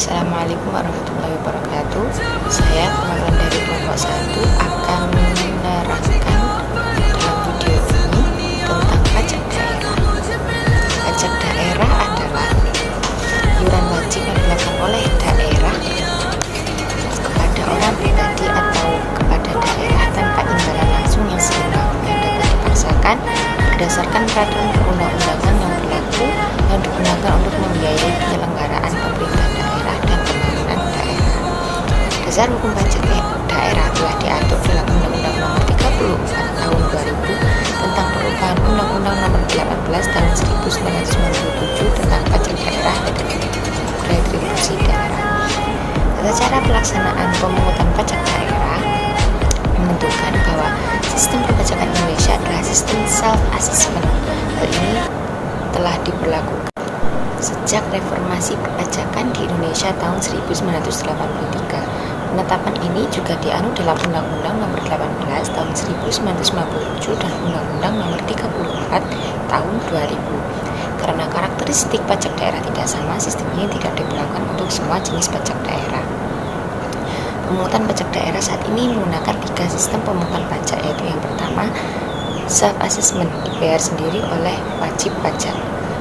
Assalamualaikum warahmatullahi wabarakatuh. Saya pengajar dari kelompok 1 akan menerangkan dalam video ini tentang pajak daerah. Pajak daerah adalah iuran wajib yang dilakukan oleh daerah kepada orang pribadi atau kepada daerah tanpa imbalan langsung yang seimbang yang dapat dipaksakan berdasarkan peraturan perundang-undangan yang berlaku yang digunakan untuk membiayai penyelenggaraan pemerintah daerah dan pembangunan daerah. Dasar hukum pajak daerah telah diatur dalam Undang-Undang Nomor 34 Tahun 2000 tentang perubahan Undang-Undang Nomor 18 Tahun 1997 tentang pajak daerah dan retribusi daerah. Tata cara pelaksanaan pemungutan pajak daerah menentukan bahwa sistem perpajakan Indonesia adalah sistem self-assessment. Hal ini telah diberlakukan sejak reformasi perpajakan di Indonesia tahun 1983. Penetapan ini juga dianut dalam Undang-Undang Nomor 18 Tahun 1957 dan Undang-Undang Nomor 34 Tahun 2000. Karena karakteristik pajak daerah tidak sama, sistem ini tidak diberlakukan untuk semua jenis pajak daerah. Pemungutan pajak daerah saat ini menggunakan 3 sistem pemungutan pajak, yaitu yang pertama self-assessment, dibayar sendiri oleh wajib pajak,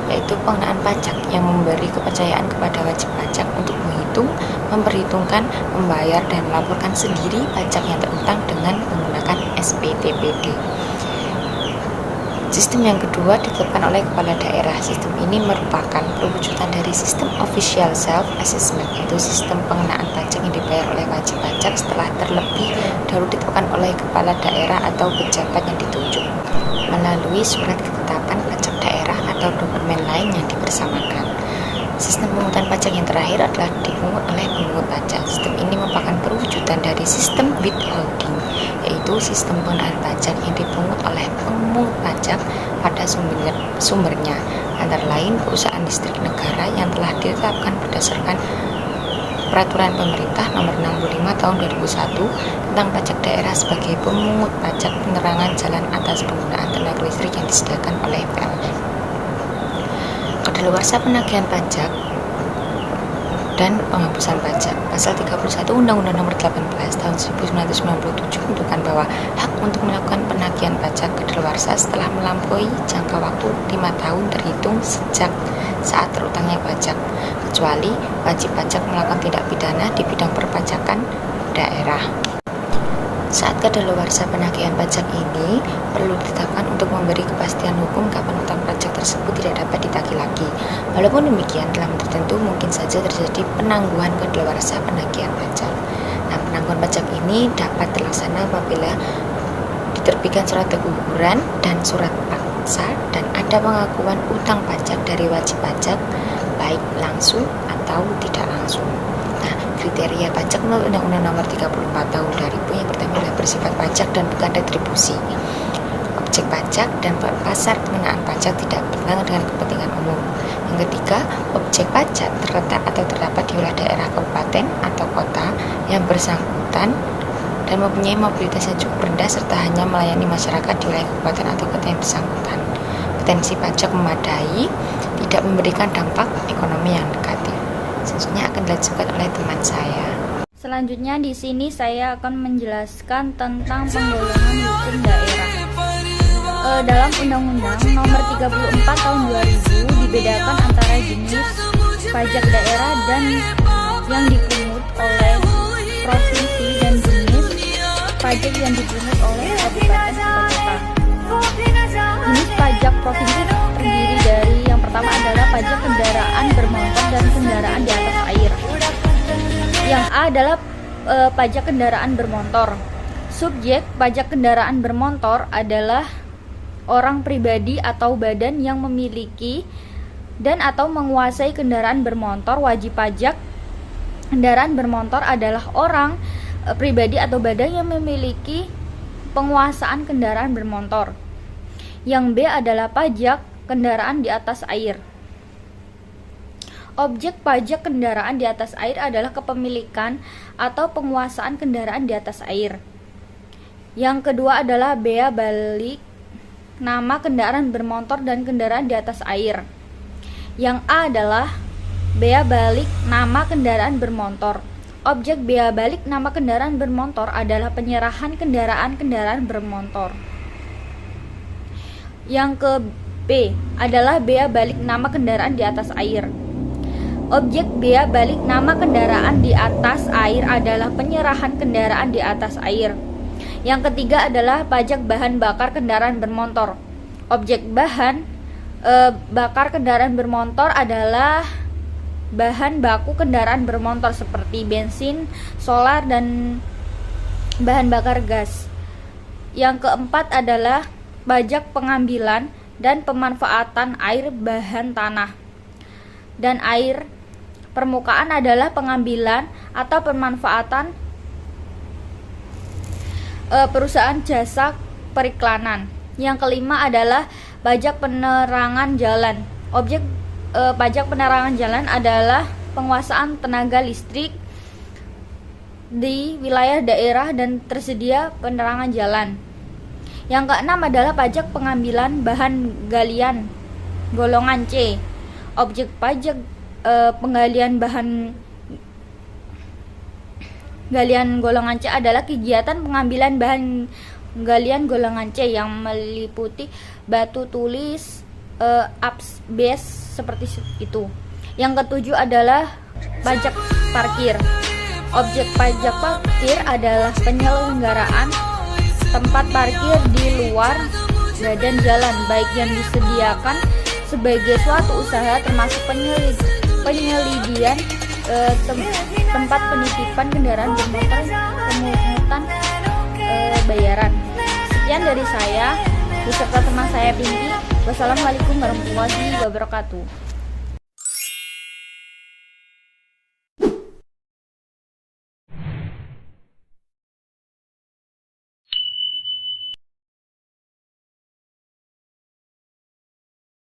yaitu pengenaan pajak yang memberi kepercayaan kepada wajib pajak untuk menghitung, memperhitungkan, membayar, dan melaporkan sendiri pajak yang terutang dengan menggunakan SPTPD. Sistem yang kedua ditetapkan oleh kepala daerah. Sistem ini merupakan perwujudan dari sistem official self-assessment, yaitu sistem pengenaan pajak yang dibayar oleh wajib pajak setelah terlebih dahulu ditetapkan oleh kepala daerah atau pejabat yang ditunjuk melalui surat ketetapan pajak daerah atau dokumen lain yang dibersamakan. Sistem pemungutan pajak yang terakhir adalah dipungut oleh pemungut pajak. Sistem ini merupakan perwujudan dari sistem withholding, yaitu sistem pengenaan pajak yang dipungut oleh pemungut pajak pada sumbernya, antara lain perusahaan listrik negara yang telah ditetapkan berdasarkan Peraturan Pemerintah Nomor 65 Tahun 2001 tentang pajak daerah sebagai pemungut pajak penerangan jalan atas penggunaan tenaga listrik yang disediakan oleh PLN. Kadaluarsa penagihan pajak dan penghapusan pajak. Pasal 31 Undang-Undang Nomor 18 Tahun 1997 menentukan bahwa hak untuk melakukan penagihan pajak kadaluarsa setelah melampaui jangka waktu 5 tahun terhitung sejak saat terutangnya pajak, kecuali wajib pajak melakukan tindak pidana di bidang perpajakan daerah. Saat kadaluarsa penagihan pajak ini perlu ditetapkan untuk memberi kepastian hukum kapan utang pajak tersebut tidak dapat ditagih lagi. Walaupun demikian, dalam tertentu mungkin saja terjadi penangguhan kadaluarsa penagihan pajak. Nah, penangguhan pajak ini dapat terlaksana apabila diterbitkan surat teguran dan surat paksa dan ada pengakuan utang pajak dari wajib pajak baik langsung atau tidak langsung. Nah, kriteria pajak menurut Undang-Undang Nomor 34 Tahun 2000 yang pertama adalah bersifat pajak dan bukan retribusi. Objek pajak dan pasar pengenaan pajak tidak bertentangan dengan kepentingan umum. Yang ketiga, objek pajak terletak atau terdapat di wilayah daerah kabupaten atau kota yang bersangkutan dan mempunyai mobilitas yang cukup rendah serta hanya melayani masyarakat di wilayah kabupaten atau kota yang bersangkutan. Potensi pajak memadai, tidak memberikan dampak ekonomi yang negatif. Selanjutnya akan dilanjutkan oleh teman saya. Selanjutnya di sini saya akan menjelaskan tentang penggolongan hukum daerah. Dalam Undang-Undang Nomor 34 Tahun 2000 dibedakan antara jenis pajak daerah dan yang dipungut oleh provinsi dan jenis pajak yang dipungut oleh kabupaten atau kota. Jenis pajak provinsi terdiri dari yang pertama adalah pajak kendaraan bermotor dan kendaraan di atas air. Yang A adalah pajak kendaraan bermotor. Subjek pajak kendaraan bermotor adalah orang pribadi atau badan yang memiliki dan atau menguasai kendaraan bermotor. Wajib pajak kendaraan bermotor adalah orang pribadi atau badan yang memiliki penguasaan kendaraan bermotor. Yang B adalah pajak kendaraan di atas air. Objek pajak kendaraan di atas air adalah kepemilikan atau penguasaan kendaraan di atas air. Yang kedua adalah bea balik nama kendaraan bermotor dan kendaraan di atas air. Yang A adalah bea balik nama kendaraan bermotor. Objek bea balik nama kendaraan bermotor adalah penyerahan kendaraan bermotor. Yang ke B adalah bea balik nama kendaraan di atas air. Objek bea balik nama kendaraan di atas air adalah penyerahan kendaraan di atas air. Yang ketiga adalah pajak bahan bakar kendaraan bermotor. Objek bahan bakar kendaraan bermotor adalah bahan baku kendaraan bermotor seperti bensin, solar, dan bahan bakar gas. Yang keempat adalah pajak pengambilan dan pemanfaatan air bahan tanah dan air permukaan adalah pengambilan atau pemanfaatan perusahaan jasa periklanan. Yang kelima adalah pajak penerangan jalan. Objek pajak penerangan jalan adalah penguasaan tenaga listrik di wilayah daerah dan tersedia penerangan jalan. Yang keenam adalah pajak pengambilan bahan galian golongan C. Objek pajak penggalian bahan galian golongan C adalah kegiatan pengambilan bahan galian golongan C yang meliputi batu tulis, asbes seperti itu. Yang ketujuh adalah pajak parkir. Objek pajak parkir adalah penyelenggaraan tempat parkir di luar badan jalan, baik yang disediakan sebagai suatu usaha termasuk penyelidian tempat penitipan kendaraan bermotor, pemungutan bayaran. Sekian dari saya beserta teman saya Pinky. Wassalamualaikum warahmatullahi wabarakatuh.